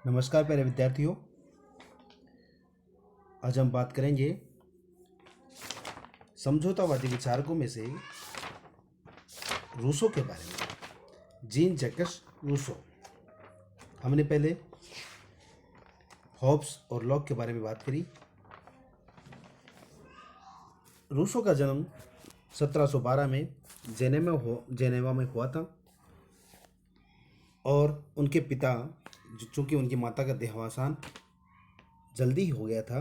नमस्कार प्यारे विद्यार्थियों। आज हम बात करेंगे समझौतावादी विचारकों में से रूसो के बारे में। Jean Jacques Rousseau. हमने पहले हॉब्स और लॉक के बारे में बात करी। रूसो का जन्म 1712 में जेनेवा में हुआ था और उनके पिता, चूँकि उनकी माता का देहावसान जल्दी ही हो गया था,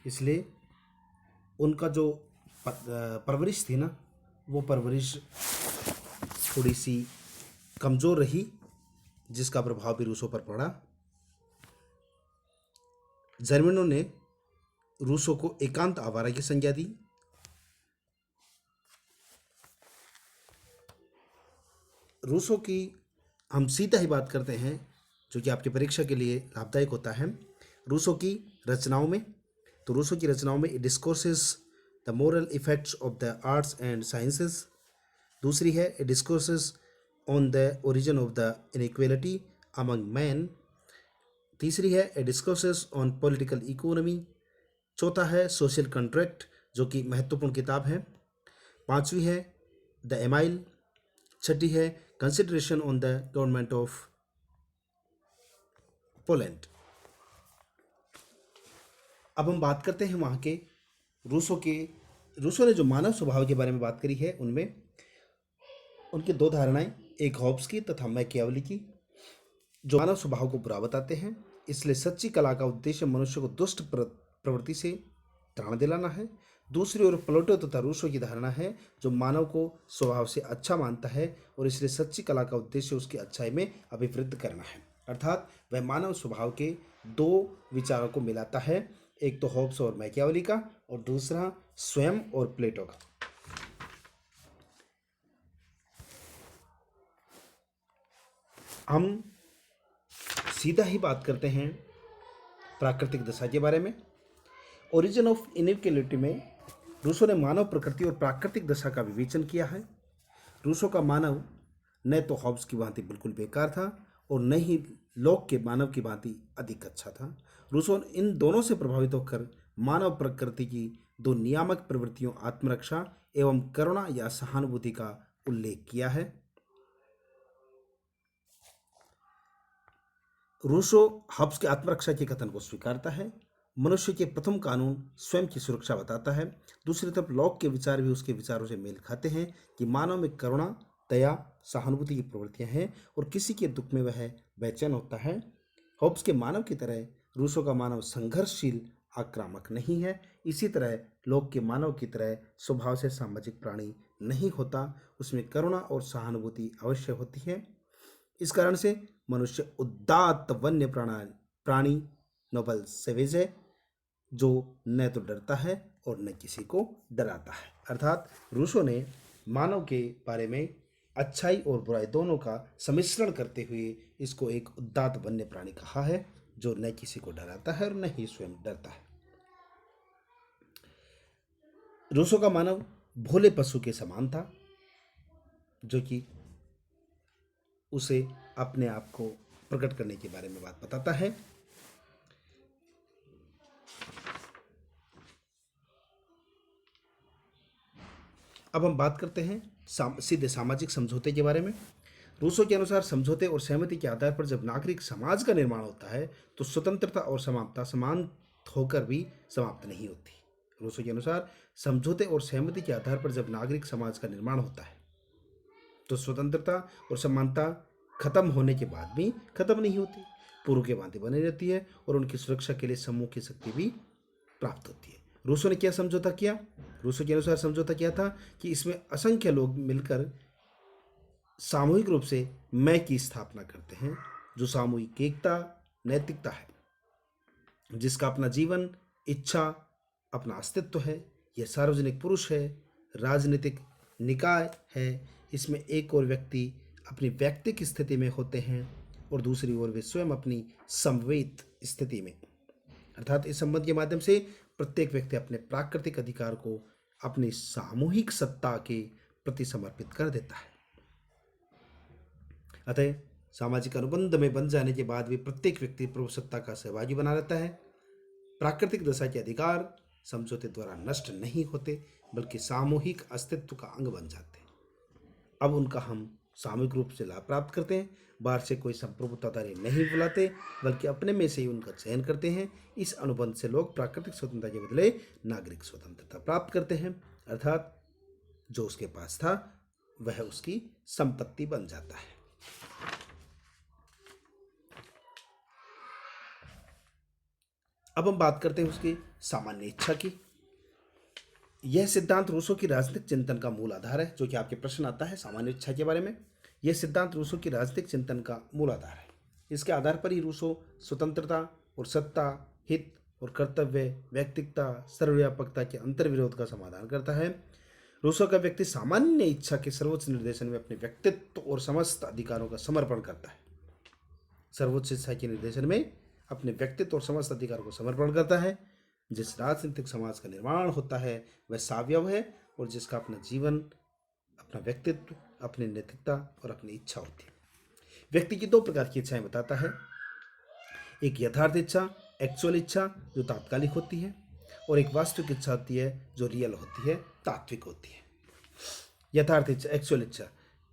इसलिए उनका जो परवरिश थी ना, वो परवरिश थोड़ी सी कमज़ोर रही, जिसका प्रभाव भी रूसो पर पड़ा। जर्मनों ने रूसो को एकांत आवारा की संज्ञा दी। रूसो की हम सीधा ही बात करते हैं, जो कि आपकी परीक्षा के लिए लाभदायक होता है। रूसो की रचनाओं में, तो रूसो की रचनाओं में discourses the moral effects of the arts and sciences. दूसरी है discourses on the origin of the inequality among man. तीसरी है डिस्कोर्सेस ऑन पॉलिटिकल इकोनॉमी। चौथा है सोशल कॉन्ट्रैक्ट, जो कि महत्वपूर्ण किताब है। पांचवी है द एमाइल। छठी है consideration on the government of Poland. अब हम बात करते हैं वहाँ के रूसो ने जो मानव स्वभाव के बारे में बात करी है, उनमें उनकी दो धारणाएं, एक हॉब्स की तथा मैकियावेली की, जो मानव स्वभाव को बुरा बताते हैं। इसलिए सच्ची कला का उद्देश्य मनुष्य को दुष्ट प्रवृत्ति से त्राण दिलाना है। दूसरी ओर प्लेटो तथा रूसो की धारणा है, जो मानव को स्वभाव से अच्छा मानता है और इसलिए सच्ची कला का उद्देश्य उसकी अच्छाई में अभिवृद्धि करना है। अर्थात वह मानव स्वभाव के दो विचारों को मिलाता है, एक तो हॉब्स और मैकियावेली का और दूसरा स्वयं और प्लेटो का। हम सीधा ही बात करते हैं प्राकृतिक दशा के बारे में। ओरिजिन ऑफ इनइक्वालिटी में रूसो ने मानव प्रकृति और प्राकृतिक दशा का विवेचन किया है। रूसो का मानव न तो हॉब्स की भांति बिल्कुल बेकार था और न ही लॉक के मानव की भांति अधिक अच्छा था। रूसो ने इन दोनों से प्रभावित होकर मानव प्रकृति की दो नियामक प्रवृत्तियों आत्मरक्षा एवं करुणा या सहानुभूति का उल्लेख किया है। रूसो हॉब्स के आत्मरक्षा के कथन को स्वीकारता है। मनुष्य के प्रथम कानून स्वयं की सुरक्षा बताता है। दूसरी तरफ लॉक के विचार भी उसके विचारों से मेल खाते हैं कि मानव में करुणा, दया, सहानुभूति की प्रवृत्तियां हैं और किसी के दुख में वह बेचैन होता है। हॉब्स के मानव की तरह रूसो का मानव संघर्षशील, आक्रामक नहीं है। इसी तरह लॉक के मानव की तरह स्वभाव से सामाजिक प्राणी नहीं होता, उसमें करुणा और सहानुभूति अवश्य होती है। इस कारण से मनुष्य उदात्त वन्य प्राणी नोबल सेवेज है, जो न तो डरता है और न किसी को डराता है। अर्थात रूसो ने मानव के बारे में अच्छाई और बुराई दोनों का सम्मिश्रण करते हुए इसको एक उदात्त वन्य प्राणी कहा है, जो न किसी को डराता है और न ही स्वयं डरता है। रूसो का मानव भोले पशु के समान था, जो कि उसे अपने आप को प्रकट करने के बारे में बात बताता है। अब हम बात करते हैं सीधे सामाजिक समझौते के बारे में। रूसो के अनुसार समझौते और सहमति के आधार पर जब नागरिक समाज का निर्माण होता है तो स्वतंत्रता और समानता समान होकर भी समाप्त नहीं होती। रूसो के अनुसार समझौते और सहमति के आधार पर जब नागरिक समाज का निर्माण होता है तो स्वतंत्रता और समानता खत्म होने के बाद भी खत्म नहीं होती, पूर्व के भांति बनी रहती है और उनकी सुरक्षा के लिए समूह की शक्ति भी प्राप्त होती है। रूसो ने क्या समझौता किया? रूसो के अनुसार समझौता किया था कि इसमें असंख्य लोग मिलकर सामूहिक रूप से मैं की स्थापना करते हैं, जो सामूहिक एकता, नैतिकता है, जिसका अपना जीवन, इच्छा, अपना अस्तित्व है। यह सार्वजनिक पुरुष है, राजनीतिक निकाय है। इसमें एक और व्यक्ति अपनी व्यक्तिक स्थिति में होते हैं और दूसरी ओर वे स्वयं अपनी समवेत स्थिति में। अर्थात इस संबंध के माध्यम से प्रत्येक व्यक्ति अपने प्राकृतिक अधिकार को अपनी सामूहिक सत्ता के प्रति समर्पित कर देता है। अतः सामाजिक अनुबंध में बन जाने के बाद भी प्रत्येक व्यक्ति प्रभुसत्ता का सहभागी बना रहता है। प्राकृतिक दशा के अधिकार समझौते द्वारा नष्ट नहीं होते, बल्कि सामूहिक अस्तित्व का अंग बन जाते हैं। अब उनका हम सामूहिक रूप से लाभ प्राप्त करते हैं। बाहर से कोई संप्रभुताधारी नहीं बुलाते, बल्कि अपने में से ही उनका चयन करते हैं। इस अनुबंध से लोग प्राकृतिक स्वतंत्रता के बदले नागरिक स्वतंत्रता प्राप्त करते हैं, अर्थात जो उसके पास था वह उसकी संपत्ति बन जाता है। अब हम बात करते हैं उसकी सामान्य इच्छा की। यह सिद्धांत रूसो की राजनीतिक चिंतन का मूल आधार है। जो कि आपके प्रश्न आता है सामान्य इच्छा के बारे में, यह सिद्धांत रूसो की राजनीतिक चिंतन का मूल आधार है। इसके आधार पर ही रूसो स्वतंत्रता और सत्ता, हित और कर्तव्य, व्यक्तिगता, सर्वव्यापकता के अंतर्विरोध का समाधान करता है। रूसो का व्यक्ति सामान्य इच्छा के सर्वोच्च निर्देशन में अपने व्यक्तित्व और समस्त अधिकारों का समर्पण करता है। सर्वोच्च इच्छा के निर्देशन में अपने व्यक्तित्व और समस्त अधिकारों को समर्पण करता है। जिस राजनीतिक समाज का निर्माण होता है वह सावयव है, और जिसका अपना जीवन, अपना व्यक्तित्व, अपनी नैतिकता और अपनी इच्छा होती है। व्यक्ति की दो प्रकार की इच्छाएं बताता है। एक यथार्थ इच्छा, एक्चुअल इच्छा, जो तात्कालिक होती है, और एक वास्तविक इच्छा होती है जो रियल होती है, तात्विक होती है। यथार्थ इच्छा, एक्चुअल इच्छा,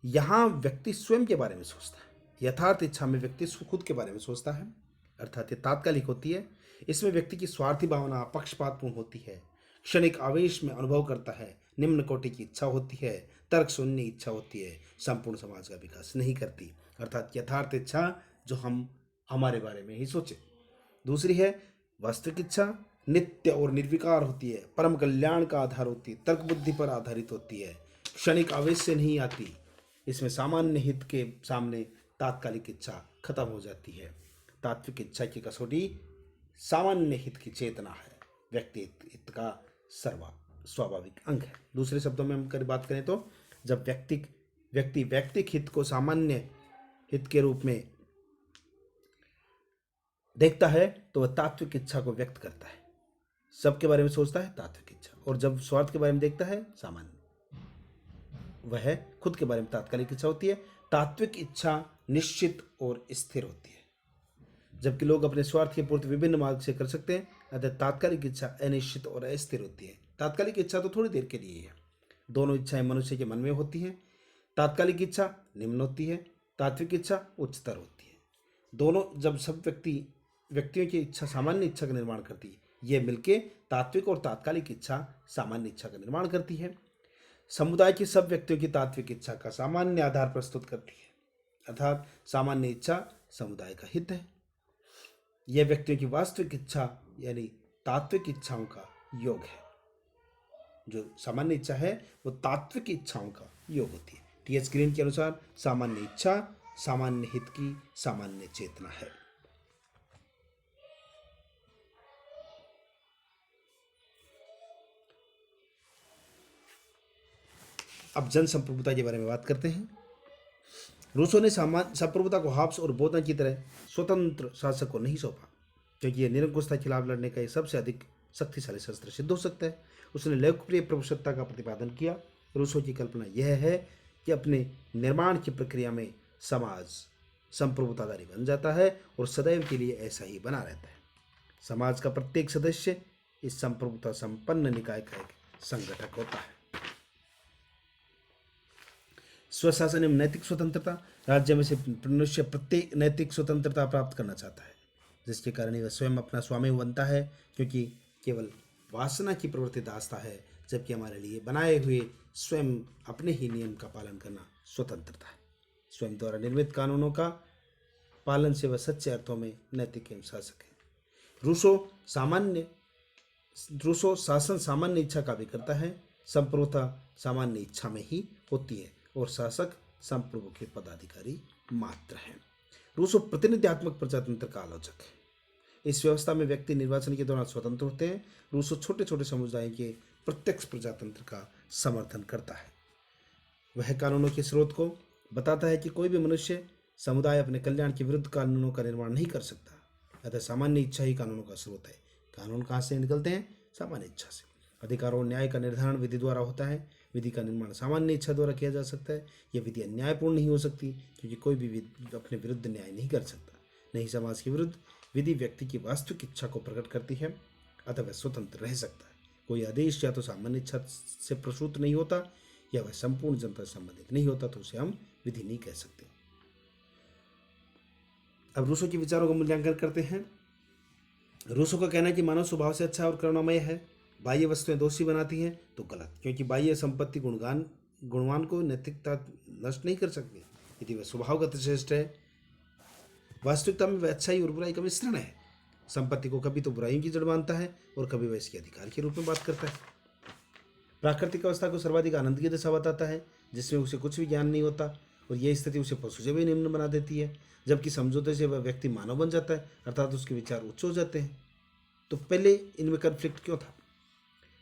यहाँ व्यक्ति स्वयं के बारे में सोचता है। यथार्थ इच्छा में व्यक्ति खुद के बारे में सोचता है, अर्थात ये तात्कालिक होती है। इसमें व्यक्ति की स्वार्थी भावना पक्षपातपूर्ण होती है, क्षणिक आवेश में अनुभव करता है, निम्न कोटि की इच्छा होती है, तर्क सुनने इच्छा होती है, संपूर्ण समाज का विकास नहीं करती। अर्थात यथार्थ इच्छा जो हम हमारे बारे में ही सोचे। दूसरी है वास्तविक इच्छा, नित्य और निर्विकार होती है, परम कल्याण का आधार होती है, तर्क बुद्धि पर आधारित होती है, क्षणिक आवेश से नहीं आती। इसमें सामान्य हित के सामने तात्कालिक इच्छा खत्म हो जाती है। तात्विक इच्छा की कसौटी सामान्य हित की चेतना है, व्यक्ति हित का स्वाभाविक अंग है। दूसरे शब्दों में हम बात करें तो जब व्यक्ति व्यक्तिक हित को सामान्य हित के रूप में देखता है तो वह तात्विक इच्छा को व्यक्त करता है, सबके बारे में सोचता है, तात्विक इच्छा। और जब स्वार्थ के बारे में देखता है, सामान्य, वह खुद के बारे में तात्कालिक इच्छा होती है। तात्विक इच्छा निश्चित और स्थिर होती है, जबकि लोग अपने स्वार्थ की पूर्ति विभिन्न मार्ग से कर सकते हैं। अतः तात्कालिक इच्छा अनिश्चित और अस्थिर होती है। तात्कालिक इच्छा तो थोड़ी देर के लिए है। दोनों इच्छाएं मनुष्य के मन में होती हैं। तात्कालिक इच्छा निम्न होती है, तात्विक इच्छा उच्चतर होती है। दोनों जब सब व्यक्तियों की इच्छा सामान्य इच्छा का निर्माण करती है, ये मिलके तात्विक और तात्कालिक इच्छा सामान्य इच्छा का निर्माण करती है। समुदाय की सब व्यक्तियों की तात्विक इच्छा का सामान्य आधार प्रस्तुत करती है, अर्थात सामान्य इच्छा समुदाय का हित है। यह व्यक्तियों की वास्तविक इच्छा यानी तात्विक इच्छाओं का योग है। जो सामान्य इच्छा है वो तात्विक इच्छाओं का योग होती है। टी.एच. ग्रीन के अनुसार सामान्य इच्छा सामान्य हित की सामान्य चेतना है। अब जन संप्रभुता के बारे में बात करते हैं। रूसो ने संप्रभुता को हाब्स और बोधन की तरह स्वतंत्र शासक को नहीं सौंपा, क्योंकि यह निरंकुशता के खिलाफ लड़ने का एक सबसे अधिक शक्तिशाली शस्त्र सिद्ध हो सकता है। उसने लोकप्रिय प्रभुसत्ता का प्रतिपादन किया। रूसो की कल्पना यह है कि अपने निर्माण की प्रक्रिया में समाज संप्रभुताधारी बन जाता है और सदैव के लिए ऐसा ही बना रहता है। समाज का प्रत्येक सदस्य इस संप्रभुता संपन्न निकाय का एक संगठक होता है। स्वशासन एवं नैतिक स्वतंत्रता, राज्य में से मनुष्य प्रत्येक नैतिक स्वतंत्रता प्राप्त करना चाहता है, जिसके कारण वह स्वयं अपना स्वामी बनता है, क्योंकि केवल वासना की प्रवृत्ति दासता है, जबकि हमारे लिए बनाए हुए स्वयं अपने ही नियम का पालन करना स्वतंत्रता है। स्वयं द्वारा निर्मित कानूनों का पालन से वह सच्चे अर्थों में नैतिक एवं शासक है। रूसो शासन सामान्य इच्छा का भी करता है। संप्रभुता सामान्य इच्छा में ही होती है और शासक संप्रभु के पदाधिकारी मात्र हैं। रूसो प्रतिनिध्यात्मक प्रजातंत्र का आलोचक है। इस व्यवस्था में व्यक्ति निर्वाचन के दौरान स्वतंत्र होते हैं। रूसो छोटे छोटे समुदायों के प्रत्यक्ष प्रजातंत्र का समर्थन करता है। वह कानूनों के स्रोत को बताता है कि कोई भी मनुष्य समुदाय अपने कल्याण के विरुद्ध कानूनों का निर्माण नहीं कर सकता। अतः सामान्य इच्छा ही कानूनों का स्रोत है। कानून कहाँ से निकलते हैं? सामान्य इच्छा से। अधिकार और न्याय का निर्धारण विधि द्वारा होता है। विधि का निर्माण सामान्य इच्छा द्वारा किया जा सकता है। यह विधि अन्यायपूर्ण नहीं हो सकती, क्योंकि कोई भी अपने विरुद्ध न्याय नहीं कर सकता। नहीं समाज के विरुद्ध विधि व्यक्ति की वास्तविक इच्छा को प्रकट करती है, अतः वह स्वतंत्र रह सकता है। कोई आदेश या तो सामान्य इच्छा से प्रसूत नहीं होता या वह संपूर्ण जनता से संबंधित नहीं होता, तो उसे हम विधि नहीं कह सकते। अब रूसो के विचारों का मूल्यांकन करते हैं। रूसो का कहना है कि मानव स्वभाव से अच्छा और करुणामय है। बाह्य वस्तुएं दोषी बनाती हैं तो गलत, क्योंकि बाह्य संपत्ति गुणवान को नैतिकता नष्ट नहीं कर सकती यदि वह स्वभावगत श्रेष्ठ है। वास्तविकता में वह अच्छाई और बुराई का मिश्रण है। संपत्ति को कभी तो बुराइयों की जड़ मानता है और कभी वह इसके अधिकार के रूप में बात करता है। प्राकृतिक अवस्था को सर्वाधिक आनंद की दशा बताता है, जिसमें उसे कुछ भी ज्ञान नहीं होता, और यह स्थिति उसे पशु से भी निम्न बना देती है। जबकि समझौते से वह व्यक्ति मानव बन जाता है, अर्थात उसके विचार उच्च हो जाते हैं। तो पहले इनमें कन्फ्लिक्ट क्यों था?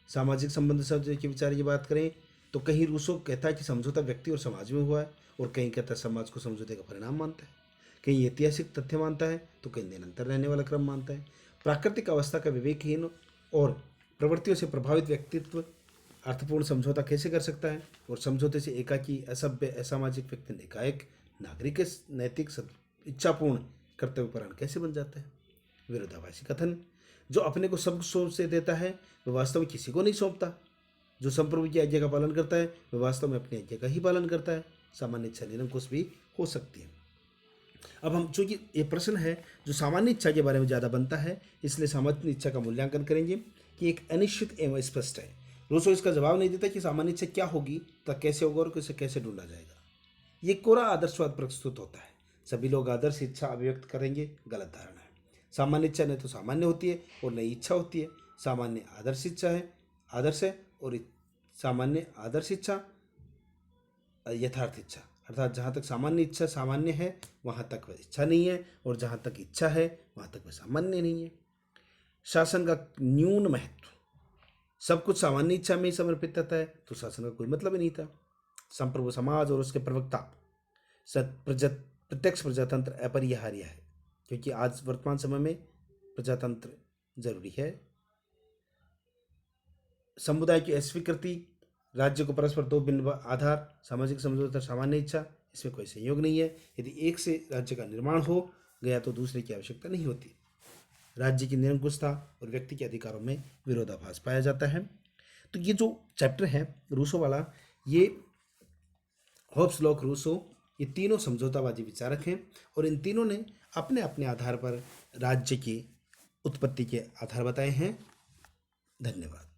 सामाजिक संबंध समझौते के विचार की बात करें तो कहीं रूसो कहता है कि समझौता व्यक्ति और समाज में हुआ है, और कहीं कहता है समाज को समझौते का परिणाम मानता है। कहीं ऐतिहासिक तथ्य मानता है तो कहीं निरंतर रहने वाला क्रम मानता है। प्राकृतिक अवस्था का विवेकहीन और प्रवृत्तियों से प्रभावित व्यक्तित्व अर्थपूर्ण समझौता कैसे कर सकता है, और समझौते से एकाकी, असभ्य, असामाजिक व्यक्ति एकाएक नागरिक नैतिक इच्छापूर्ण कर्तव्यपरायण कैसे बन जाता है? विरोधाभासी कथन। जो अपने को सब सौंप से देता है वह वास्तव में किसी को नहीं सौंपता। जो संप्रभु की आज्ञा का पालन करता है वह वास्तव में अपनी आज्ञा का ही पालन करता है। सामान्य इच्छा निरंकुश भी हो सकती है। अब हम, चूंकि ये प्रश्न है जो सामान्य इच्छा के बारे में ज़्यादा बनता है, इसलिए सामान्य इच्छा का मूल्यांकन करेंगे कि एक अनिश्चित एवं स्पष्ट है। रूसो इसका जवाब नहीं देता कि सामान्य इच्छा क्या होगी, तब कैसे होगा और इसे कैसे ढूंढा जाएगा। ये कोरा आदर्शवाद प्रस्तुत होता है। सभी लोग आदर्श इच्छा अभिव्यक्त करेंगे, गलत धारणा है। सामान्य इच्छा न तो सामान्य होती है और न ही इच्छा होती है। सामान्य आदर्श इच्छा है, आदर्श है, और सामान्य आदर्श इच्छा यथार्थ इच्छा। अर्थात जहाँ तक सामान्य इच्छा सामान्य है वहाँ तक वह इच्छा नहीं है, और जहाँ तक इच्छा है वहाँ तक वह सामान्य नहीं है। शासन का न्यून महत्व। सब कुछ सामान्य इच्छा में ही समर्पित रहता है तो शासन का कोई मतलब ही नहीं था। संप्रभु समाज और उसके प्रवक्ता प्रत्यक्ष प्रजातंत्र अपरिहार्य है, क्योंकि आज वर्तमान समय में प्रजातंत्र जरूरी है। समुदाय की अस्वीकृति, राज्य को परस्पर दो भिन्न आधार, सामाजिक समझौता, सामान्य इच्छा, इसमें कोई संयोग नहीं है। यदि एक से राज्य का निर्माण हो गया तो दूसरे की आवश्यकता नहीं होती। राज्य की निरंकुशता और व्यक्ति के अधिकारों में विरोधाभास पाया जाता है। तो ये जो चैप्टर है रूसो वाला, ये होब्स, लॉक, रूसो, ये तीनों समझौतावादी विचारक हैं, और इन तीनों ने अपने अपने आधार पर राज्य की उत्पत्ति के आधार बताए हैं। धन्यवाद।